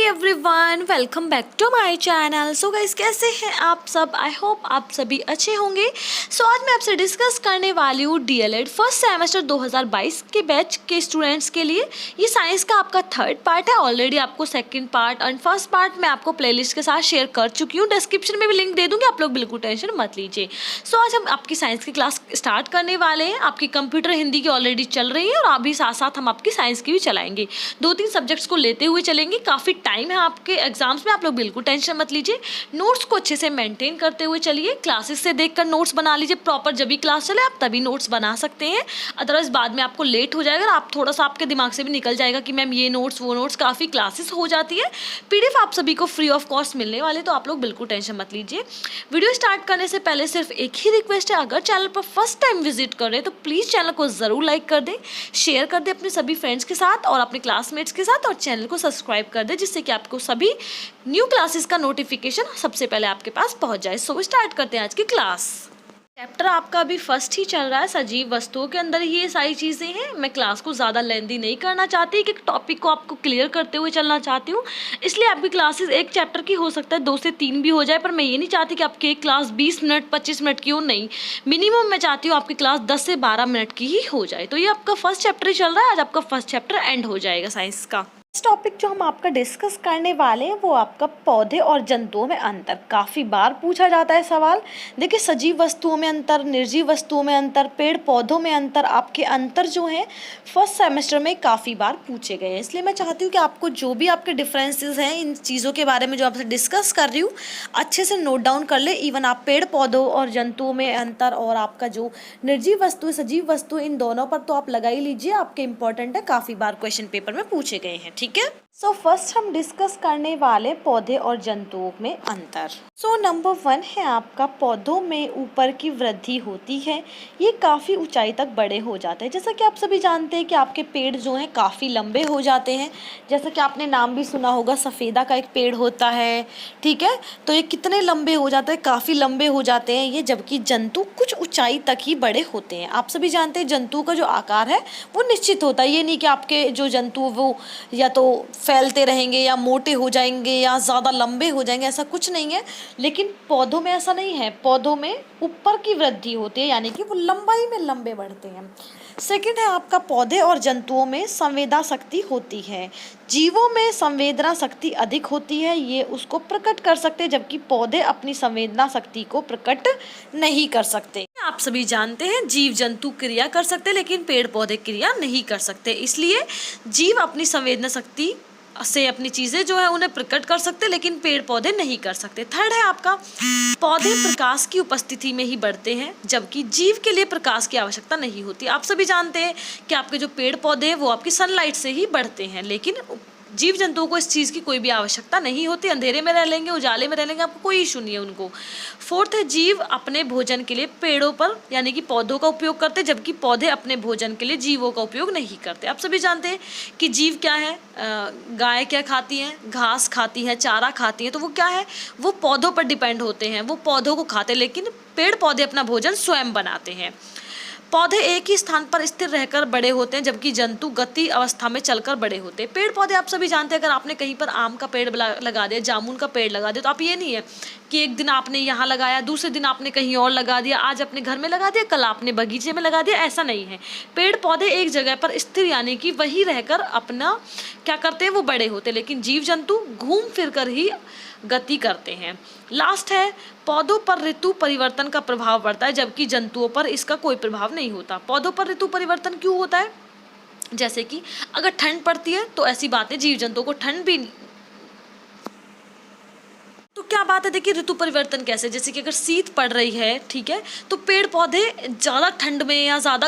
Everyone, welcome back to my channel. So guys, कैसे हैं आप सब? आई होप आप सभी अच्छे होंगे। सो आज मैं आपसे डिस्कस करने वाली हूँ डीएलएड फर्स्ट सेमेस्टर 2022 के बैच के स्टूडेंट्स के लिए। ये साइंस का आपका थर्ड पार्ट है। ऑलरेडी आपको second part and first part मैं आपको प्लेलिस्ट के साथ शेयर कर चुकी हूँ। डिस्क्रिप्शन में भी लिंक दे दूँगी, आप लोग बिल्कुल टेंशन मत लीजिए। सो आज हम आपकी साइंस की क्लास स्टार्ट करने वाले हैं। आपकी कंप्यूटर हिंदी की ऑलरेडी चल रही है और अभी साथ साथ हम आपकी साइंस की भी चलाएंगे। 2-3 सब्जेक्ट्स को लेते हुए चलेंगे। काफ़ी टाइम है आपके एग्जाम्स में, आप लोग बिल्कुल टेंशन मत लीजिए। नोट्स को अच्छे से मेंटेन करते हुए चलिए। क्लासेस से देखकर नोट्स बना लीजिए प्रॉपर। जब भी क्लास चले आप तभी नोट्स बना सकते हैं, अदरवाइज बाद में आपको लेट हो जाएगा। आप थोड़ा सा आपके दिमाग से भी निकल जाएगा कि मैम ये नोट्स वो नोट्स, काफ़ी क्लासेस हो जाती है। पीडीएफ आप सभी को फ्री ऑफ कॉस्ट मिलने वाले, तो आप लोग बिल्कुल टेंशन मत लीजिए। वीडियो स्टार्ट करने से पहले सिर्फ एक ही रिक्वेस्ट है, अगर चैनल पर फर्स्ट टाइम विजिट कर रहे हैं तो प्लीज़ चैनल को ज़रूर लाइक कर दें, शेयर कर दें अपने सभी फ्रेंड्स के साथ और अपने क्लासमेट्स के साथ, और चैनल को सब्सक्राइब कर दें जिससे कि आपको सभी न्यू क्लासेस का नोटिफिकेशन सबसे पहले आपके पास पहुंच जाए। सो स्टार्ट करते हैं आज की क्लास। चैप्टर आपका अभी फर्स्ट ही चल रहा है, सजीव वस्तुओं के अंदर ही ये सारी चीज़ें हैं। मैं क्लास को ज़्यादा लेंदी नहीं करना चाहती, कि टॉपिक को आपको क्लियर करते हुए चलना चाहती हूँ। इसलिए आपकी क्लासेस एक चैप्टर की हो सकता है 2 से 3 भी हो जाए, पर मैं ये नहीं चाहती कि आपकी एक क्लास 20 मिनट 25 मिनट की हो। नहीं, मिनिमम मैं चाहती हूँ आपकी क्लास 10 से 12 मिनट की ही हो जाए। तो ये आपका फर्स्ट चैप्टर ही चल रहा है, आज आपका फर्स्ट चैप्टर एंड हो जाएगा साइंस का। टॉपिक जो हम आपका डिस्कस करने वाले हैं वो आपका पौधे और जंतुओं में अंतर। काफ़ी बार पूछा जाता है सवाल। देखिए, सजीव वस्तुओं में अंतर, निर्जीव वस्तुओं में अंतर, पेड़ पौधों में अंतर, आपके अंतर जो हैं फर्स्ट सेमेस्टर में काफ़ी बार पूछे गए हैं। इसलिए मैं चाहती हूँ कि आपको जो भी आपके डिफरेंसेस हैं इन चीज़ों के बारे में जो आपसे डिस्कस कर रही हूँ अच्छे से नोट डाउन कर ले। इवन आप पेड़ पौधों और जंतुओं में अंतर और आपका जो निर्जीव वस्तु सजीव वस्तु, इन दोनों पर तो आप लगा ही लीजिए, आपके इंपॉर्टेंट है, काफ़ी बार क्वेश्चन पेपर में पूछे गए हैं। ठीक है, सो फर्स्ट हम डिस्कस करने वाले पौधे और जंतुओं में अंतर। सो नंबर 1 है आपका, पौधों में ऊपर की वृद्धि होती है, ये काफ़ी ऊंचाई तक बड़े हो जाते हैं। जैसा कि आप सभी जानते हैं कि आपके पेड़ जो हैं काफ़ी लंबे हो जाते हैं। जैसा कि आपने नाम भी सुना होगा, सफ़ेदा का एक पेड़ होता है, ठीक है। तो ये कितने लंबे हो जाते हैं, काफ़ी लंबे हो जाते हैं ये, जबकि जंतु कुछ ऊंचाई तक ही बड़े होते हैं। आप सभी जानते हैं जंतु का जो आकार है वो निश्चित होता है। ये नहीं कि आपके जो जंतु वो या तो फैलते रहेंगे या मोटे हो जाएंगे या ज़्यादा लंबे हो जाएंगे, ऐसा कुछ नहीं है। लेकिन पौधों में ऐसा नहीं है, पौधों में ऊपर की वृद्धि होती है, यानी कि वो लंबाई में लंबे बढ़ते हैं। सेकंड है आपका, पौधे और जंतुओं में संवेदना शक्ति होती है। जीवों में संवेदना शक्ति अधिक होती है, ये उसको प्रकट कर सकते हैं, जबकि पौधे अपनी संवेदना शक्ति को प्रकट नहीं कर सकते। आप सभी जानते हैं जीव जंतु क्रिया कर सकते लेकिन पेड़ पौधे क्रिया नहीं कर सकते, इसलिए जीव अपनी संवेदना शक्ति से अपनी चीजें जो है उन्हें प्रकट कर सकते लेकिन पेड़ पौधे नहीं कर सकते। थर्ड है आपका, पौधे प्रकाश की उपस्थिति में ही बढ़ते हैं, जबकि जीव के लिए प्रकाश की आवश्यकता नहीं होती। आप सभी जानते हैं कि आपके जो पेड़ पौधे हैं वो आपकी सनलाइट से ही बढ़ते हैं, लेकिन जीव जंतुओं को इस चीज़ की कोई भी आवश्यकता नहीं होती। अंधेरे में रह लेंगे, उजाले में रह लेंगे, आपको कोई इशू नहीं है उनको। फोर्थ है, जीव अपने भोजन के लिए पेड़ों पर यानी कि पौधों का उपयोग करते हैं, जबकि पौधे अपने भोजन के लिए जीवों का उपयोग नहीं करते। आप सभी जानते हैं कि जीव क्या है, गाय क्या खाती हैं, घास खाती हैं, चारा खाती हैं, तो वो क्या है, वो पौधों पर डिपेंड होते हैं, वो पौधों को खाते हैं, लेकिन पेड़ पौधे अपना भोजन स्वयं बनाते हैं। पौधे एक ही स्थान पर स्थिर रहकर बड़े होते हैं, जबकि जंतु गति अवस्था में चलकर बड़े होते हैं। पेड़ पौधे आप सभी जानते हैं, अगर आपने कहीं पर आम का पेड़ लगा दिया, जामुन का पेड़ लगा दिया, तो आप ये नहीं है कि एक दिन आपने यहाँ लगाया, दूसरे दिन आपने कहीं और लगा दिया, आज अपने घर में लगा दिया, कल आपने बगीचे में लगा दिया, ऐसा नहीं है। पेड़ पौधे एक जगह पर स्थिर यानी कि वही रहकर अपना क्या करते हैं, वो बड़े होते हैं, लेकिन जीव जंतु घूम फिर कर ही गति करते हैं। लास्ट है, पौधों पर ऋतु परिवर्तन का प्रभाव पड़ता है, जबकि जंतुओं पर इसका कोई प्रभाव नहीं होता। पौधों पर ऋतु परिवर्तन क्यों होता है? जैसे कि अगर ठंड पड़ती है तो ऐसी बात है, जीव जंतुओं को ठंड भी, तो क्या बात है, देखिए ऋतु परिवर्तन कैसे, जैसे कि अगर शीत पड़ रही है, ठीक है, तो पेड़ पौधे ज़्यादा ठंड में या ज़्यादा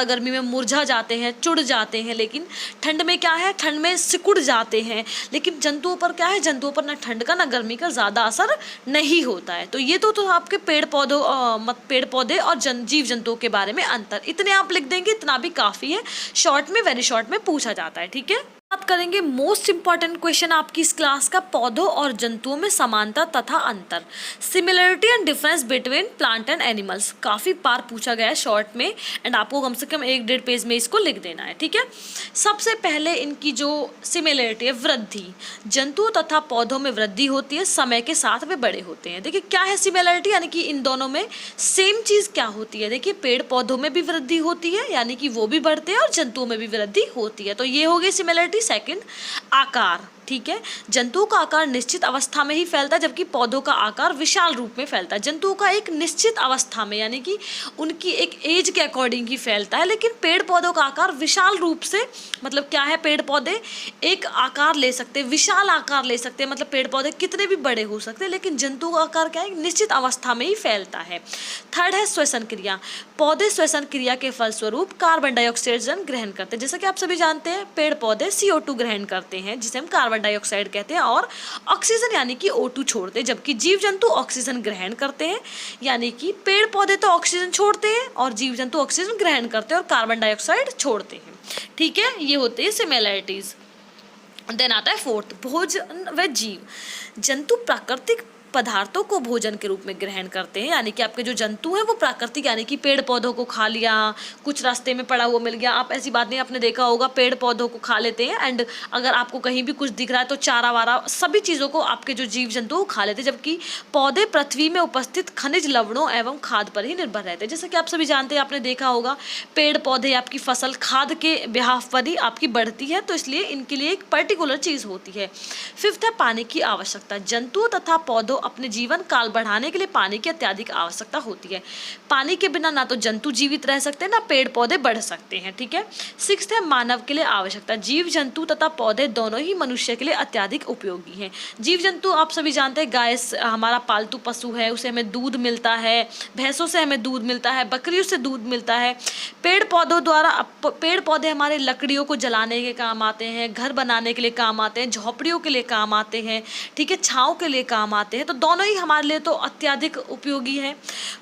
गर्मी में मुरझा जाते हैं, चुड़ जाते हैं, लेकिन ठंड में क्या है, ठंड में सिकुड़ जाते हैं। लेकिन जंतुओं पर क्या है, जंतुओं पर ना ठंड का ना गर्मी का ज़्यादा असर नहीं होता है। तो ये तो आपके पेड़ पौधे और जीव जंतुओं के बारे में अंतर, इतने आप लिख देंगे, इतना भी काफ़ी है। शॉर्ट में, वेरी शॉर्ट में पूछा जाता है, ठीक है। बात करेंगे मोस्ट इंपॉर्टेंट क्वेश्चन आपकी इस क्लास का, पौधों और जंतुओं में समानता तथा अंतर, similarity and difference between plant and animals. काफ़ी बार पूछा गया है शॉर्ट में, एंड आपको कम से कम 1-1.5 पेज में इसको लिख देना है, ठीक है। सबसे पहले इनकी जो सिमिलरिटी है, वृद्धि। जंतुओं तथा पौधों में वृद्धि होती है, समय के साथ वे बड़े होते हैं। देखिए क्या है सिमिलरिटी, यानी कि इन दोनों में सेम चीज़ क्या होती है। देखिए पेड़ पौधों में भी वृद्धि होती है, यानी कि वो भी बढ़ते हैं, और जंतुओं में भी वृद्धि होती है। तो ये हो गई सिमिलरिटी। सेकंड, आकार, ठीक है। जंतुओं का आकार निश्चित अवस्था में ही फैलता है, जबकि पौधों का आकार विशाल रूप में फैलता है। जंतुओं का एक निश्चित अवस्था में, यानी कि उनकी एक एज के अकॉर्डिंग ही फैलता है, लेकिन पेड़ पौधों का आकार विशाल रूप से, मतलब क्या है, पेड़ पौधे एक आकार ले सकते हैं, विशाल आकार ले सकते हैं, मतलब पेड़ पौधे कितने भी बड़े हो सकते हैं, लेकिन जंतुओं का आकार क्या है, निश्चित अवस्था में ही फैलता है। थर्ड है श्वसन क्रिया। पौधे श्वसन क्रिया के फलस्वरूप कार्बन डाइऑक्साइड ग्रहण करते हैं। जैसा कि आप सभी जानते हैं, पेड़ पौधे CO2 ग्रहण करते हैं, जिसे हम कार्बन डाइऑक्साइड कहते हैं, और ऑक्सीजन यानी कि O2 छोड़ते हैं, जबकि जीव जंतु ऑक्सीजन ग्रहण करते हैं। यानी कि पेड़ पौधे तो ऑक्सीजन छोड़ते हैं और जीव जंतु ऑक्सीजन ग्रहण करते हैं और कार्बन डाइऑक्साइड छोड़ते हैं, ठीक है। ये होते हैं सिमिलरिटीज। देन आता है फोर्थ, भोजन व जीव। जंतु प्राकृतिक पदार्थों को भोजन के रूप में ग्रहण करते हैं, यानी कि आपके जो जंतु हैं वो प्राकृतिक, यानी कि पेड़ पौधों को खा लिया, कुछ रास्ते में पड़ा हुआ मिल गया, आप ऐसी बात नहीं, आपने देखा होगा पेड़ पौधों को खा लेते हैं, एंड अगर आपको कहीं भी कुछ दिख रहा है तो चारा वारा सभी चीज़ों को आपके जो जीव जंतु वो खा लेते हैं, जबकि पौधे पृथ्वी में उपस्थित खनिज लवणों एवं खाद पर ही निर्भर रहते हैं। जैसे कि आप सभी जानते हैं, आपने देखा होगा पेड़ पौधे आपकी फसल खाद के बिहाफ पर ही आपकी बढ़ती है, तो इसलिए इनके लिए एक पर्टिकुलर चीज़ होती है। फिफ्थ है पानी की आवश्यकता। जंतुओं तथा पौधों अपने जीवन काल बढ़ाने के लिए पानी की अत्यधिक आवश्यकता होती है। पानी के बिना ना तो जंतु जीवित रह सकते हैं, ना पेड़ पौधे बढ़ सकते हैं, ठीक है। सिक्स्थ है मानव के लिए आवश्यकता। जीव जंतु तथा पौधे दोनों ही मनुष्य के लिए अत्यधिक उपयोगी हैं। जीव जंतु आप सभी जानते हैं, गाय हमारा पालतू पशु है, उसे हमें दूध मिलता है, भैंसों से हमें दूध मिलता है, बकरियों से दूध मिलता है। पेड़ पौधों द्वारा पेड़ पौधे हमारे लकड़ियों को जलाने के काम आते हैं, घर बनाने के लिए काम आते हैं, झोपड़ियों के लिए काम आते हैं, ठीक है, छांव के लिए काम आते हैं। तो दोनों ही हमारे लिए तो अत्यधिक उपयोगी है।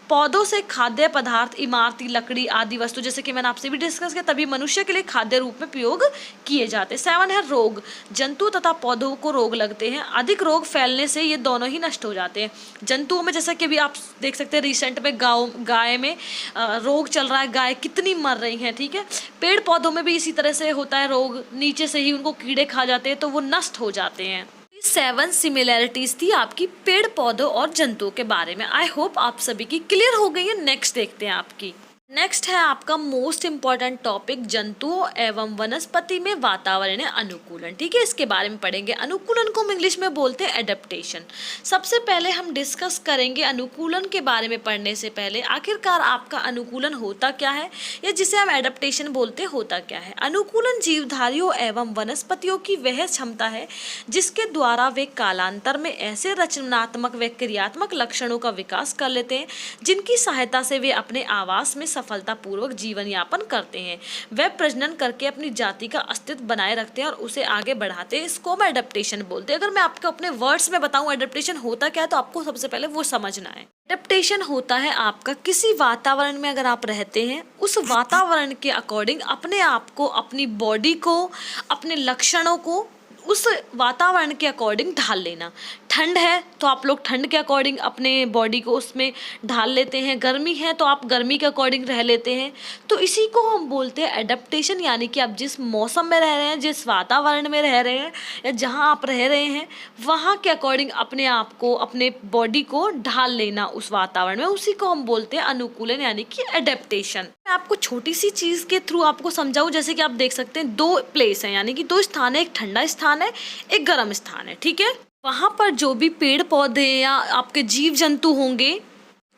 पौधों से खाद्य पदार्थ, इमारती लकड़ी आदि वस्तु, जैसे कि मैंने आपसे भी डिस्कस किया, तभी मनुष्य के लिए खाद्य रूप में प्रयोग किए जाते हैं। 7 है रोग। जंतु तथा पौधों को रोग लगते हैं, अधिक रोग फैलने से ये दोनों ही नष्ट हो जाते हैं। जंतुओं में जैसा कि अभी आप देख सकते हैं रिसेंट में गाय में रोग चल रहा है, गाय कितनी मर रही हैं, ठीक है। पेड़ पौधों में भी इसी तरह से होता है रोग, नीचे से ही उनको कीड़े खा जाते हैं तो वो नष्ट हो जाते हैं। 7 सिमिलरिटीज थी आपकी पेड़ पौधों और जंतुओं के बारे में। आई होप आप सभी की क्लियर हो गई है। नेक्स्ट देखते हैं आपकी। नेक्स्ट है आपका मोस्ट इम्पॉर्टेंट टॉपिक, जंतुओं एवं वनस्पति में वातावरणीय अनुकूलन, ठीक है। इसके बारे में पढ़ेंगे। अनुकूलन को हम इंग्लिश में बोलते हैं एडेप्टेशन। सबसे पहले हम डिस्कस करेंगे अनुकूलन के बारे में। पढ़ने से पहले आखिरकार आपका अनुकूलन होता क्या है, या जिसे हम एडेप्टेशन बोलते हैं होता क्या है। अनुकूलन जीवधारियों एवं वनस्पतियों की वह क्षमता है जिसके द्वारा वे कालांतर में ऐसे रचनात्मक व क्रियात्मक लक्षणों का विकास कर लेते हैं जिनकी सहायता से वे अपने आवास में सफलतापूर्वक जीवन यापन करते हैं। वे प्रजनन करके अपनी जाति का अस्तित्व बनाए रखते हैं और उसे आगे बढ़ाते हैं। इसको हम एडेप्टेशन बोलते हैं। अगर मैं आपको अपने वर्ड्स में बताऊं एडेप्टेशन होता क्या है, तो आपको सबसे पहले वो समझना है। एडेप्टेशन होता है आपका किसी वातावरण में अगर आप रहते हैं, उस वातावरण के अकॉर्डिंग अपने आप को, अपनी बॉडी को, अपने लक्षणों को उस वातावरण के अकॉर्डिंग ढाल लेना। ठंड है तो आप लोग ठंड के अकॉर्डिंग अपने बॉडी को उसमें ढाल लेते हैं, गर्मी है तो आप गर्मी के अकॉर्डिंग रह लेते हैं। तो इसी को हम बोलते हैं एडेप्टेशन, यानी कि आप जिस मौसम में रह रहे हैं, जिस वातावरण में रह रहे हैं, या जहाँ आप रह रहे हैं वहाँ के अकॉर्डिंग अपने आप को, अपने बॉडी को ढाल लेना उस वातावरण में, उसी को हम बोलते हैं अनुकूलन यानी कि एडेप्टेशन। मैं आपको छोटी सी चीज़ के थ्रू आपको समझाऊँ। जैसे कि आप देख सकते हैं 2 प्लेस हैं, यानी कि 2 स्थान है, एक ठंडा स्थान है, एक गर्म स्थान है, ठीक है। वहाँ पर जो भी पेड़ पौधे या आपके जीव जंतु होंगे,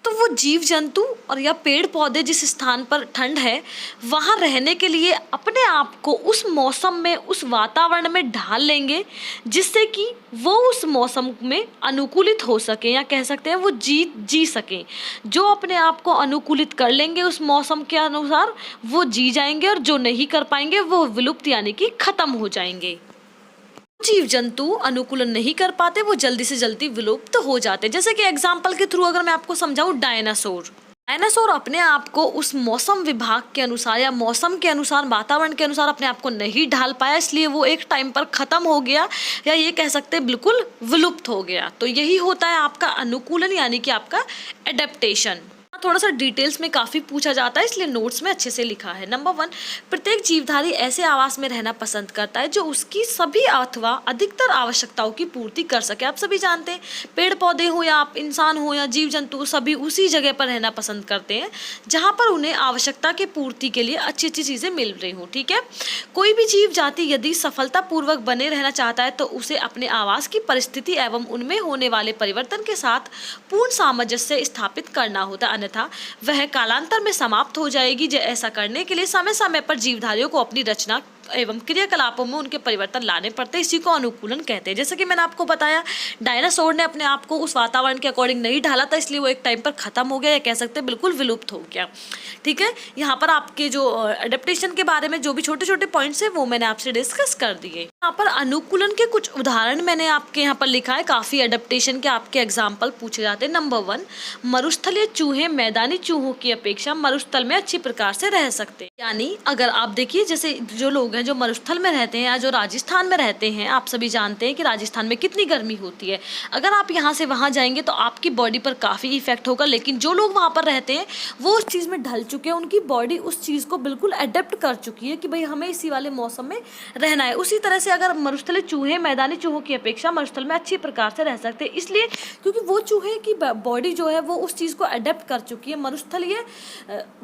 तो वो जीव जंतु और या पेड़ पौधे जिस स्थान पर ठंड है वहाँ रहने के लिए अपने आप को उस मौसम में, उस वातावरण में ढाल लेंगे, जिससे कि वो उस मौसम में अनुकूलित हो सके, या कह सकते हैं वो जी सकें। जो अपने आप को अनुकूलित कर लेंगे उस मौसम के अनुसार, वो जी जाएंगे, और जो नहीं कर पाएंगे वो विलुप्त यानी कि खत्म हो जाएंगे। जीव जंतु अनुकूलन नहीं कर पाते, वो जल्दी से जल्दी विलुप्त हो जाते। जैसे कि एग्जाम्पल के थ्रू अगर मैं आपको समझाऊं, डायनासोर डायनासोर अपने आप को उस मौसम विभाग के अनुसार या मौसम के अनुसार, वातावरण के अनुसार अपने आप को नहीं ढाल पाया, इसलिए वो एक टाइम पर खत्म हो गया, या ये कह सकते हैं बिल्कुल विलुप्त हो गया। तो यही होता है आपका अनुकूलन, यानी कि आपका एडेप्टेशन। थोड़ा सा डिटेल्स में काफ़ी पूछा जाता है, इसलिए नोट्स में अच्छे से लिखा है। नंबर 1, प्रत्येक जीवधारी ऐसे आवास में रहना पसंद करता है जो उसकी सभी अथवा अधिकतर आवश्यकताओं की पूर्ति कर सके। आप सभी जानते हैं, पेड़ पौधे हो या आप इंसान हो या जीव जंतु, सभी उसी जगह पर रहना पसंद करते हैं जहाँ पर उन्हें आवश्यकता की पूर्ति के लिए अच्छी अच्छी चीज़ें मिल रही हो। ठीक है, कोई भी जीव जाति यदि सफलतापूर्वक बने रहना चाहता है तो उसे अपने आवास की परिस्थिति एवं उनमें होने वाले परिवर्तन के साथ पूर्ण सामंजस्य स्थापित करना होता है, था वह कालांतर में समाप्त हो जाएगी। ऐसा करने के लिए समय समय पर जीवधारियों को अपनी रचना एवं क्रियाकलापों में उनके परिवर्तन लाने पड़ते हैं। इसी को अनुकूलन कहते हैं। जैसे कि मैंने आपको बताया, डायनासोर ने अपने आप को उस वातावरण के अकॉर्डिंग नहीं ढाला था, इसलिए वो एक टाइम पर खत्म हो गया, या कह सकते हैं बिल्कुल विलुप्त हो गया। ठीक है, यहाँ पर आपके जो एडेप्टेशन के बारे में जो भी छोटे छोटे पॉइंट्स हैं वो मैंने आपसे डिस्कस कर दिए। यहाँ पर अनुकूलन के कुछ उदाहरण मैंने आपके यहाँ पर लिखा है। काफी एडेप्टेशन के आपके एग्जाम्पल पूछे जाते हैं। नंबर 1, मरुस्थलीय चूहे मैदानी चूहों की अपेक्षा मरुस्थल में अच्छी प्रकार से रह सकते हैं। यानी अगर आप देखिए, जैसे जो लोग जो मरुस्थल में रहते हैं या जो राजस्थान में रहते हैं, आप सभी जानते हैं कि राजस्थान में कितनी गर्मी होती है। अगर आप यहाँ से वहाँ जाएंगे तो आपकी बॉडी पर काफ़ी इफेक्ट होगा, लेकिन जो लोग वहाँ पर रहते हैं वो उस चीज़ में ढल चुके हैं, उनकी बॉडी उस चीज़ को बिल्कुल अडेप्ट कर चुकी है कि भाई हमें इसी वाले मौसम में रहना है। उसी तरह से अगर मरुस्थलीय चूहे मैदानी चूहों की अपेक्षा मरुस्थल में अच्छी प्रकार से रह सकते हैं, इसलिए क्योंकि वो चूहे की बॉडी जो है वो उस चीज़ को अडेप्ट कर चुकी है, मरुस्थलीय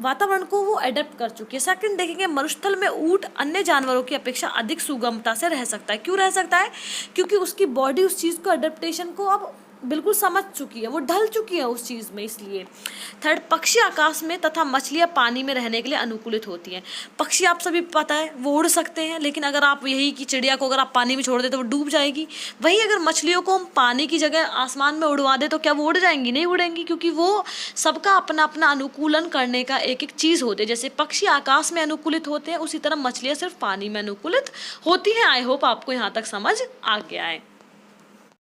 वातावरण को वो अडेप्ट कर चुकी है। सेकंड देखेंगे, मरुस्थल में ऊंट अन्य जानवरों की अपेक्षा अधिक सुगमता से रह सकता है। क्यों रह सकता है? क्योंकि उसकी बॉडी उस चीज़ को अडेप्टेशन को अब बिल्कुल समझ चुकी है, वो ढल चुकी है उस चीज़ में, इसलिए। थर्ड, पक्षी आकाश में तथा मछलियाँ पानी में रहने के लिए अनुकूलित होती हैं। पक्षी आप सभी पता है वो उड़ सकते हैं, लेकिन अगर आप यही की चिड़िया को अगर आप पानी में छोड़ दें तो वो डूब जाएगी। वहीं अगर मछलियों को हम पानी की जगह आसमान में उड़वा दें तो क्या वो उड़ जाएंगी? नहीं उड़ेंगी, क्योंकि वो सबका अपना अपना अनुकूलन करने का एक एक चीज़ होती है। जैसे पक्षी आकाश में अनुकूलित होते हैं, उसी तरह मछलियाँ सिर्फ पानी में अनुकूलित होती हैं। आई होप आपको यहाँ तक समझ आ गया है।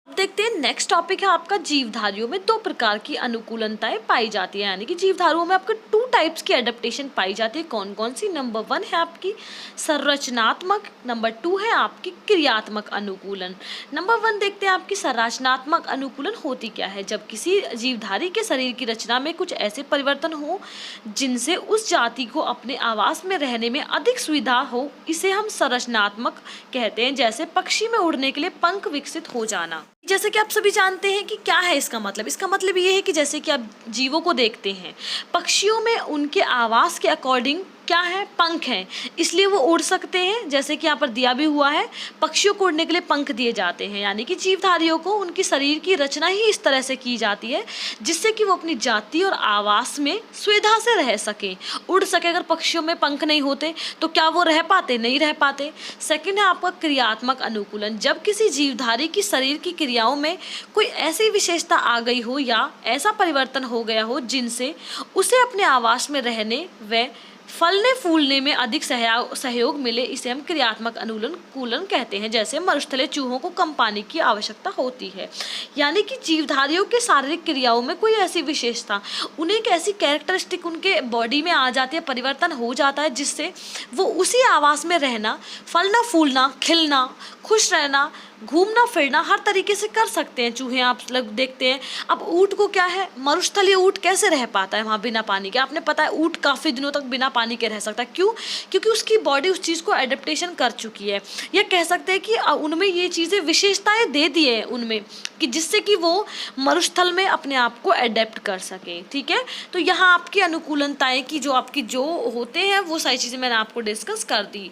अब देखते हैं नेक्स्ट टॉपिक है आपका, जीवधारियों में 2 प्रकार की अनुकूलनताएं पाई जाती है, यानी कि जीवधारियों में आपके 2 टाइप्स की एडेप्टेशन पाई जाती है। कौन कौन सी? नंबर 1 है आपकी संरचनात्मक, नंबर 2 है आपकी क्रियात्मक अनुकूलन। नंबर 1 देखते हैं आपकी संरचनात्मक अनुकूलन होती क्या है। जब किसी जीवधारी के शरीर की रचना में कुछ ऐसे परिवर्तन हो जिनसे उस जाति को अपने आवास में रहने में अधिक सुविधा हो, इसे हम संरचनात्मक कहते हैं। जैसे पक्षी में उड़ने के लिए पंख विकसित हो जाना। जैसे कि आप सभी जानते हैं कि क्या है इसका मतलब। इसका मतलब ये है कि जैसे कि आप जीवों को देखते हैं, पक्षियों में उनके आवास के अकॉर्डिंग क्या है? पंख हैं, इसलिए वो उड़ सकते हैं। जैसे कि यहाँ पर दिया भी हुआ है, पक्षियों को उड़ने के लिए पंख दिए जाते हैं, यानी कि जीवधारियों को उनकी शरीर की रचना ही इस तरह से की जाती है जिससे कि वो अपनी जाति और आवास में सुविधा से रह सके, उड़ सके। अगर पक्षियों में पंख नहीं होते तो क्या वो रह पाते? नहीं रह पाते। सेकंड है आपका क्रियात्मक अनुकूलन। जब किसी जीवधारी की शरीर की क्रियाओं में कोई ऐसी विशेषता आ गई हो या ऐसा परिवर्तन हो गया हो जिनसे उसे अपने आवास में रहने व फलने फूलने में अधिक सहयोग मिले, इसे हम क्रियात्मक अनुकूलन कहते हैं। जैसे मरुस्थलीय चूहों को कम पानी की आवश्यकता होती है, यानी कि जीवधारियों के शारीरिक क्रियाओं में कोई ऐसी विशेषता, उन्हें एक ऐसी कैरेक्टरिस्टिक उनके बॉडी में आ जाती है, परिवर्तन हो जाता है, जिससे वो उसी आवास में रहना, फलना फूलना, खिलना, खुश रहना, घूमना फिरना हर तरीके से कर सकते हैं चूहे। आप लोग देखते हैं, अब ऊँट को क्या है, मरुस्थलीय ऊँट कैसे रह पाता है वहाँ बिना पानी के? आपने पता है ऊँट काफ़ी दिनों तक बिना पानी के रह सकता है। क्यों? क्योंकि उसकी बॉडी उस चीज़ को एडेप्टेशन कर चुकी है, या कह सकते हैं कि उनमें ये चीज़ें विशेषताएं दे दी है उनमें, कि जिससे कि वो मरुस्थल में अपने आप को एडेप्ट कर सके। ठीक है, तो यहाँ आपकी अनुकूलनताएं की जो होते हैं वो सारी चीज़ें मैंने आपको डिस्कस कर दी।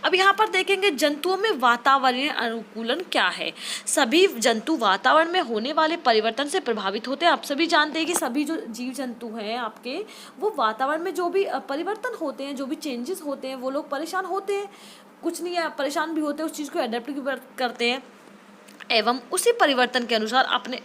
अब यहाँ पर देखेंगे जंतुओं में वातावरणीय अनुकूलन क्या है। सभी जंतु वातावरण में होने वाले परिवर्तन से प्रभावित होते हैं। आप सभी जानते हैं कि सभी जो जीव जंतु हैं आपके, वो वातावरण में जो भी परिवर्तन होते हैं, जो भी चेंजेस होते हैं, वो लोग परेशान होते हैं, कुछ नहीं है, परेशान भी होते हैं, उस चीज़ को अडेप्ट भी करते हैं एवं उसी परिवर्तन के अनुसार अपने।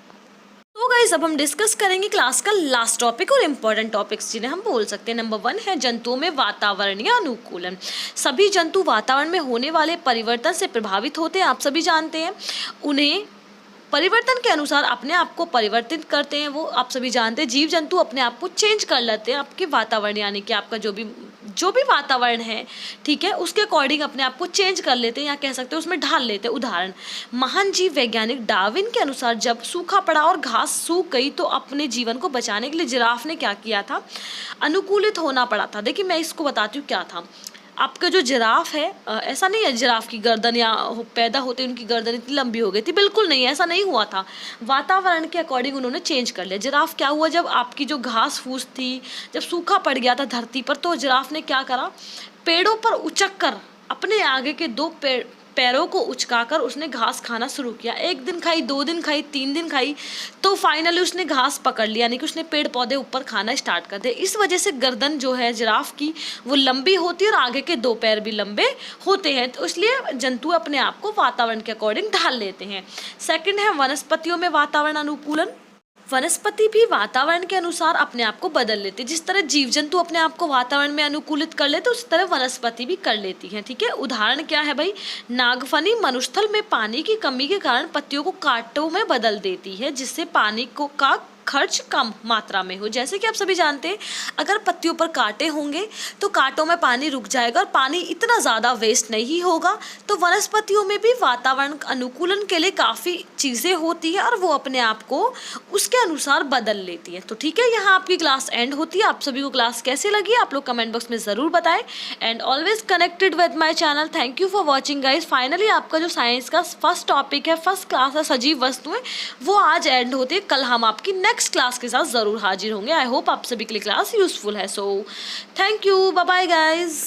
तो गाइस अब हम डिस्कस करेंगे क्लास का लास्ट टॉपिक और इम्पोर्टेंट टॉपिक्स जिन्हें हम बोल सकते हैं। नंबर 1 है जंतुओं में वातावरणीय अनुकूलन। सभी जंतु वातावरण में होने वाले परिवर्तन से प्रभावित होते हैं। आप सभी जानते हैं उन्हें परिवर्तन के अनुसार अपने आप को परिवर्तित करते हैं। वो आप सभी जानते हैं, जीव जंतु अपने आप को चेंज कर लेते हैं, आपके वातावरण यानी कि आपका जो भी वातावरण है, ठीक है, उसके अकॉर्डिंग अपने आप को चेंज कर लेते हैं या कह सकते हैं उसमें ढाल लेते हैं। उदाहरण, महान जीव वैज्ञानिक डार्विन के अनुसार जब सूखा पड़ा और घास सूख गई तो अपने जीवन को बचाने के लिए जिराफ ने क्या किया था, अनुकूलित होना पड़ा था। देखिए मैं इसको बताती हूँ क्या था। आपका जो जिराफ है, ऐसा नहीं है जिराफ की गर्दन या पैदा होते उनकी गर्दन इतनी लंबी हो गई थी, बिल्कुल नहीं, ऐसा नहीं हुआ था। वातावरण के अकॉर्डिंग उन्होंने चेंज कर लिया। जिराफ क्या हुआ, जब आपकी जो घास फूस थी, जब सूखा पड़ गया था धरती पर, तो जिराफ ने क्या करा, पेड़ों पर उचक कर अपने आगे के दो पैरों को उचकाकर उसने घास खाना शुरू किया। 1 दिन खाई, 2 दिन खाई, 3 दिन खाई, तो फाइनली उसने घास पकड़ लिया, यानी कि उसने पेड़ पौधे ऊपर खाना स्टार्ट कर दिया। इस वजह से गर्दन जो है जिराफ की वो लंबी होती है और आगे के 2 पैर भी लंबे होते हैं, तो इसलिए जंतु अपने आप को वातावरण के अकॉर्डिंग ढाल लेते हैं। सेकंड है वनस्पतियों में वातावरण अनुकूलन। वनस्पति भी वातावरण के अनुसार अपने आप को बदल लेती है। जिस तरह जीव जंतु अपने आप को वातावरण में अनुकूलित कर लेते, उस तरह वनस्पति भी कर लेती है, ठीक है। उदाहरण क्या है भाई, नागफनी मरुस्थल में पानी की कमी के कारण पत्तियों को कांटों में बदल देती है, जिससे पानी का खर्च कम मात्रा में हो। जैसे कि आप सभी जानते हैं, अगर पत्तियों पर कांटे होंगे तो कांटों में पानी रुक जाएगा और पानी इतना ज़्यादा वेस्ट नहीं होगा। तो वनस्पतियों में भी वातावरण अनुकूलन के लिए काफ़ी चीज़ें होती है और वो अपने आप को उसके अनुसार बदल लेती है। तो ठीक है, यहाँ आपकी क्लास एंड होती है। आप सभी को क्लास कैसी लगी आप लोग कमेंट बॉक्स में ज़रूर बताएं and always connected with my channel. Thank you for watching guys. Finally आपका जो साइंस का फर्स्ट टॉपिक है, फर्स्ट क्लास है सजीव वस्तुएं, वो आज एंड होती है। कल हम आपकी नेक्स्ट क्लास के साथ ज़रूर हाजिर होंगे। आई होप आप सभी के लिए क्लास यूजफुल है। So thank you, bye bye guys.